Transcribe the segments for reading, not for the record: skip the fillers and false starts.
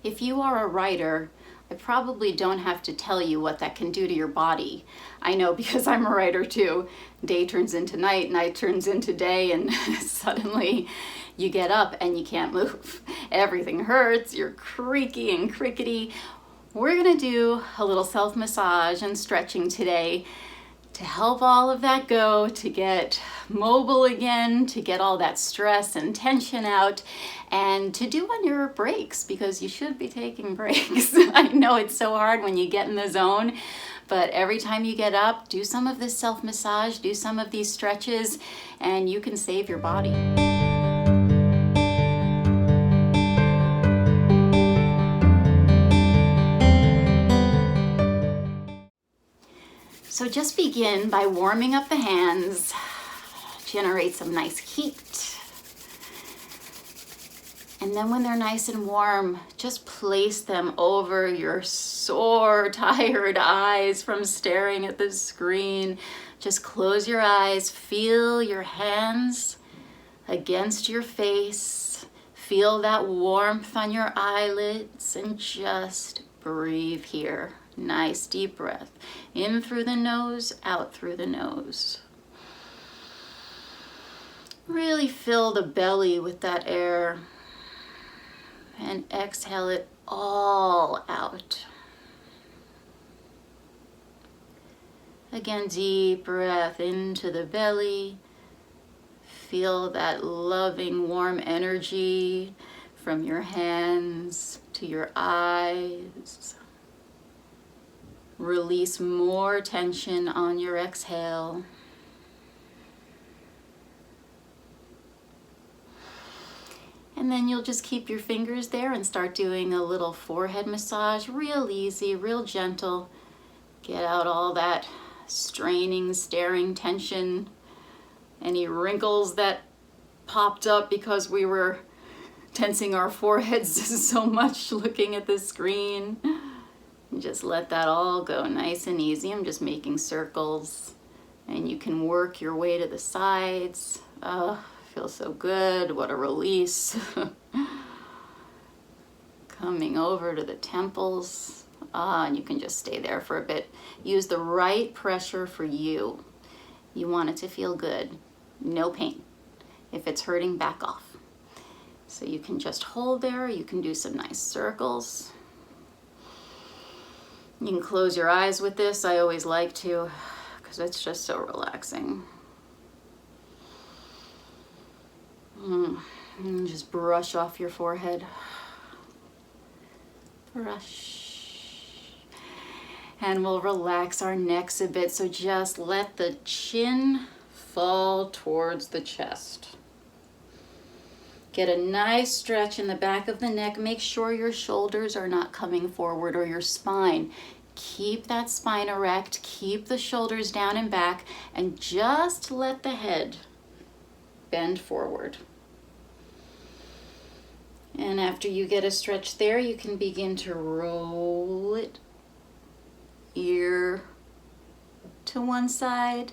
If you are a writer, I probably don't have to tell you what that can do to your body. I know because I'm a writer too. Day turns into night, night turns into day, and suddenly you get up and you can't move. Everything hurts, you're creaky and crickety. We're gonna do a little self-massage and stretching today to help all of that go, to get mobile again, to get all that stress and tension out, and to do on your breaks, because you should be taking breaks. I know it's so hard when you get in the zone, but every time you get up, do some of this self-massage, do some of these stretches, and you can save your body. So just begin by warming up the hands, generate some nice heat. And then when they're nice and warm, just place them over your sore, tired eyes from staring at the screen. Just close your eyes, feel your hands against your face. Feel that warmth on your eyelids and just breathe here. Nice deep breath. In through the nose, out through the nose. Really fill the belly with that air and exhale it all out. Again, deep breath into the belly. Feel that loving, warm energy from your hands to your eyes. Release more tension on your exhale. And then you'll just keep your fingers there and start doing a little forehead massage, real easy, real gentle. Get out all that straining, staring tension, any wrinkles that popped up because we were tensing our foreheads so much looking at the screen. Just let that all go nice and easy. I'm just making circles, and you can work your way to the sides. Oh, feels so good. What a release. Coming over to the temples. And you can just stay there for a bit. Use the right pressure for you. You want it to feel good. No pain. If it's hurting, back off. So you can just hold there. You can do some nice circles. You can close your eyes with this. I always like to, because it's just so relaxing. And just brush off your forehead. Brush. And we'll relax our necks a bit. So just let the chin fall towards the chest. Get a nice stretch in the back of the neck. Make sure your shoulders are not coming forward, or your spine. Keep that spine erect, keep the shoulders down and back, and just let the head bend forward. And after you get a stretch there, you can begin to roll it ear to one side,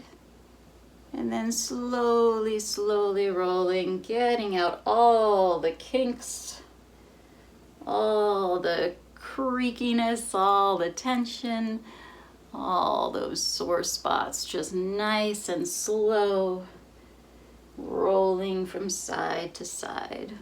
and then slowly, slowly rolling, getting out all the kinks, all the creakiness, all the tension, all those sore spots. Just nice and slow, rolling from side to side.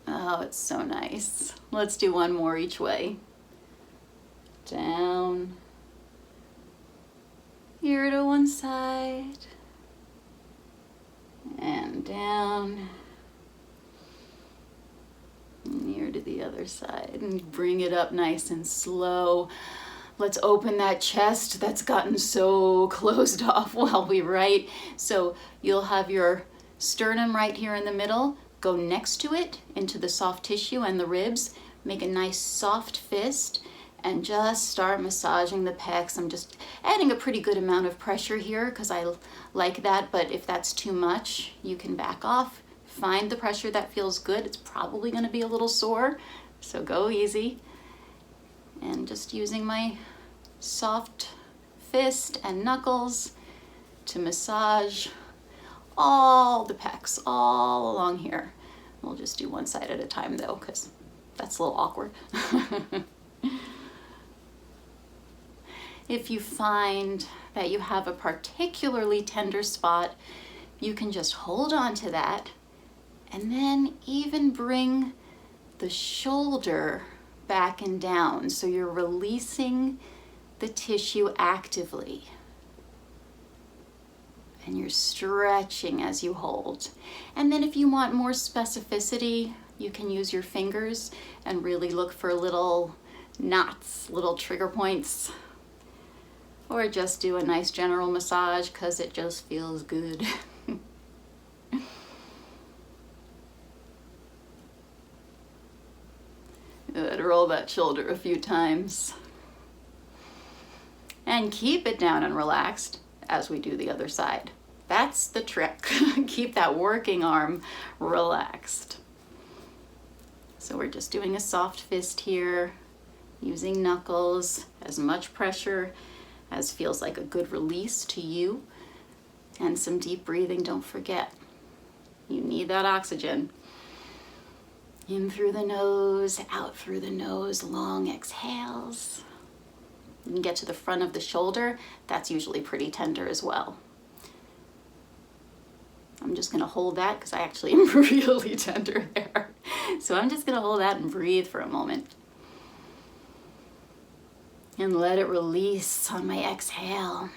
Oh, it's so nice. Let's do one more each way. Down. Ear to one side. And down. And ear to the other side. And bring it up nice and slow. Let's open that chest that's gotten so closed off while we write. So you'll have your sternum right here in the middle. Go next to it into the soft tissue and the ribs. Make a nice soft fist and just start massaging the pecs. I'm just adding a pretty good amount of pressure here because I like that, but if that's too much, you can back off. Find the pressure that feels good. It's probably going to be a little sore, so go easy. And just using my soft fist and knuckles to massage all the pecs, all along here. We'll just do one side at a time though, because that's a little awkward. If you find that you have a particularly tender spot, you can just hold on to that and then even bring the shoulder back and down. So you're releasing the tissue actively. And you're stretching as you hold. And then if you want more specificity, you can use your fingers and really look for little knots, little trigger points. Or just do a nice general massage because it just feels good. Good. Roll that shoulder a few times. And keep it down and relaxed as we do the other side. That's the trick. Keep that working arm relaxed. So we're just doing a soft fist here, using knuckles, as much pressure as feels like a good release to you, and some deep breathing. Don't forget, you need that oxygen. In through the nose, out through the nose, long exhales. You can get to the front of the shoulder. That's usually pretty tender as well. I'm just gonna hold that because I actually am really tender there. So I'm just gonna hold that and breathe for a moment. And let it release on my exhale.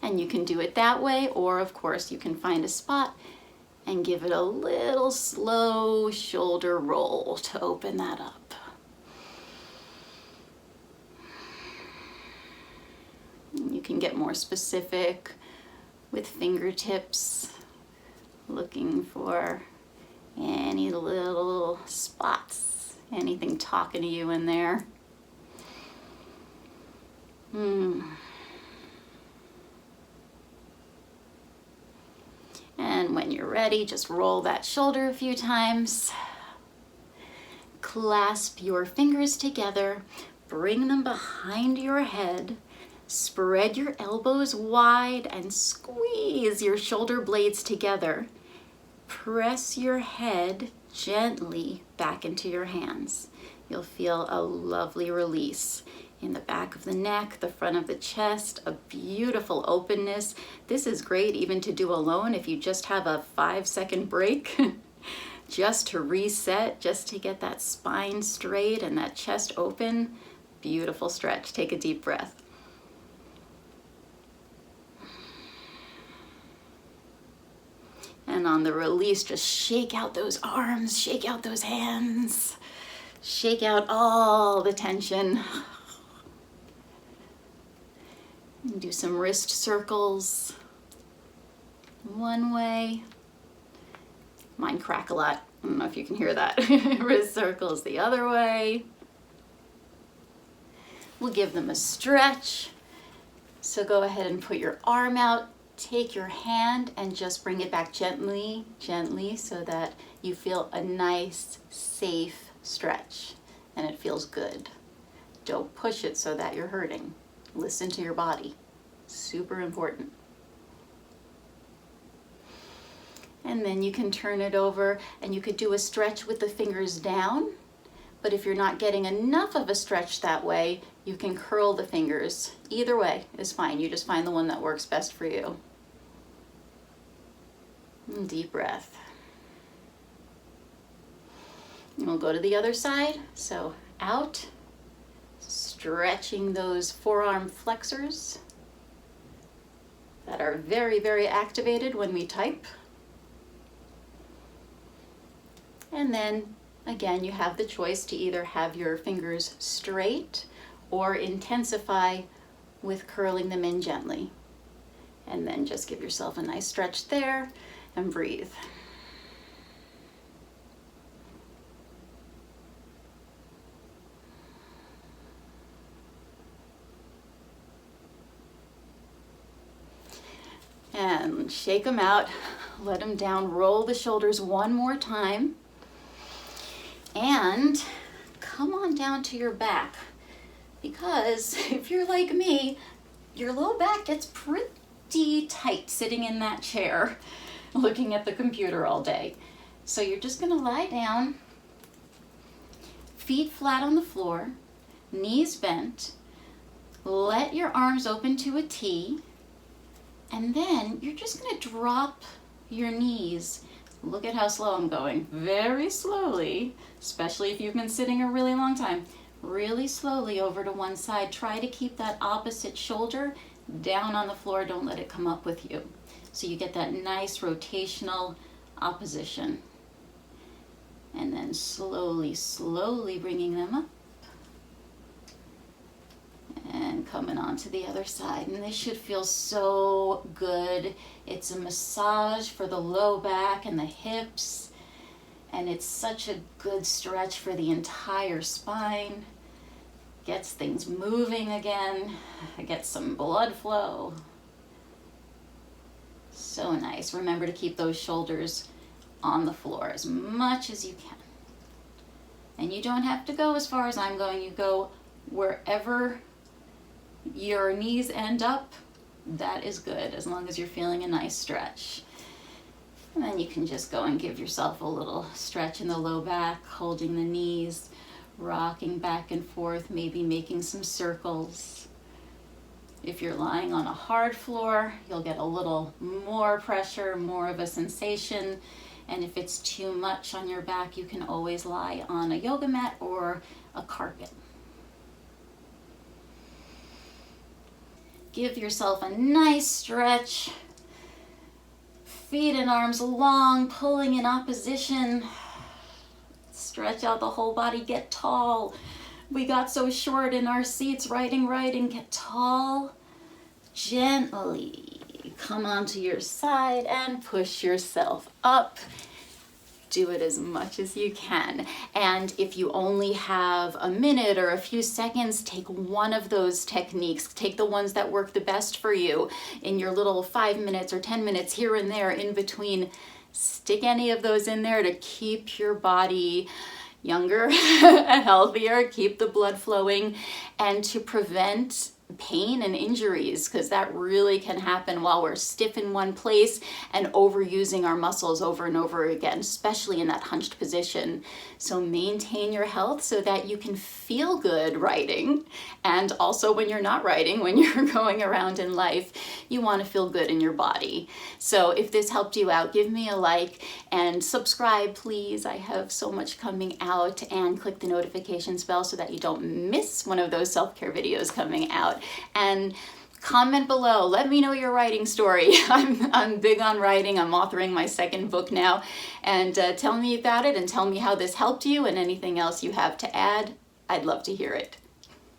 And you can do it that way, or of course you can find a spot and give it a little slow shoulder roll to open that up. And you can get more specific with fingertips, looking for any little spots, anything talking to you in there. And when you're ready, just roll that shoulder a few times. Clasp your fingers together, bring them behind your head, spread your elbows wide and squeeze your shoulder blades together. Press your head gently back into your hands. You'll feel a lovely release in the back of the neck, the front of the chest, a beautiful openness. This is great even to do alone if you just have a 5-second break, just to reset, just to get that spine straight and that chest open. Beautiful stretch. Take a deep breath. And on the release, just shake out those arms, shake out those hands, shake out all the tension. And do some wrist circles one way. Mine crack a lot. I don't know if you can hear that. Wrist circles the other way. We'll give them a stretch. So go ahead and put your arm out. Take your hand and just bring it back gently, gently, so that you feel a nice, safe stretch and it feels good. Don't push it so that you're hurting. Listen to your body. Super important. And then you can turn it over and you could do a stretch with the fingers down. But if you're not getting enough of a stretch that way, you can curl the fingers. Either way is fine. You just find the one that works best for you. And deep breath. And we'll go to the other side. So out, stretching those forearm flexors that are very, very activated when we type. And then again, you have the choice to either have your fingers straight or intensify with curling them in gently. And then just give yourself a nice stretch there and breathe. And shake them out, let them down, roll the shoulders one more time. And come on down to your back, because if you're like me, your low back gets pretty tight sitting in that chair looking at the computer all day. So you're just going to lie down, feet flat on the floor, knees bent, let your arms open to a T, and then you're just going to drop your knees. Look at how slow I'm going. Very slowly, especially if you've been sitting a really long time. Really slowly over to one side. Try to keep that opposite shoulder down on the floor. Don't let it come up with you. So you get that nice rotational opposition. And then slowly, slowly bringing them up. And coming on to the other side. And this should feel so good. It's a massage for the low back and the hips. And it's such a good stretch for the entire spine. Gets things moving again. Gets some blood flow. So nice. Remember to keep those shoulders on the floor as much as you can. And you don't have to go as far as I'm going. You go wherever your knees end up. That is good, as long as you're feeling a nice stretch. And then you can just go and give yourself a little stretch in the low back, holding the knees, rocking back and forth, maybe making some circles. If you're lying on a hard floor, you'll get a little more pressure, more of a sensation. And if it's too much on your back, you can always lie on a yoga mat or a carpet. Give yourself a nice stretch. Feet and arms long, pulling in opposition. Stretch out the whole body, get tall. We got so short in our seats, writing, get tall. Gently come onto your side and push yourself up. Do it as much as you can. And if you only have a minute or a few seconds, take one of those techniques. Take the ones that work the best for you in your little 5 minutes or 10 minutes here and there in between. Stick any of those in there to keep your body younger, healthier, keep the blood flowing, and to prevent pain and injuries, because that really can happen while we're stiff in one place and overusing our muscles over and over again, especially in that hunched position. So maintain your health so that you can feel good writing, and also when you're not writing, when you're going around in life, you want to feel good in your body. So if this helped you out, give me a like and subscribe, please. I have so much coming out, and click the notifications bell so that you don't miss one of those self-care videos coming out. And comment below. Let me know your writing story. I'm big on writing. I'm authoring my second book now. And tell me about it, and tell me how this helped you, and anything else you have to add. I'd love to hear it.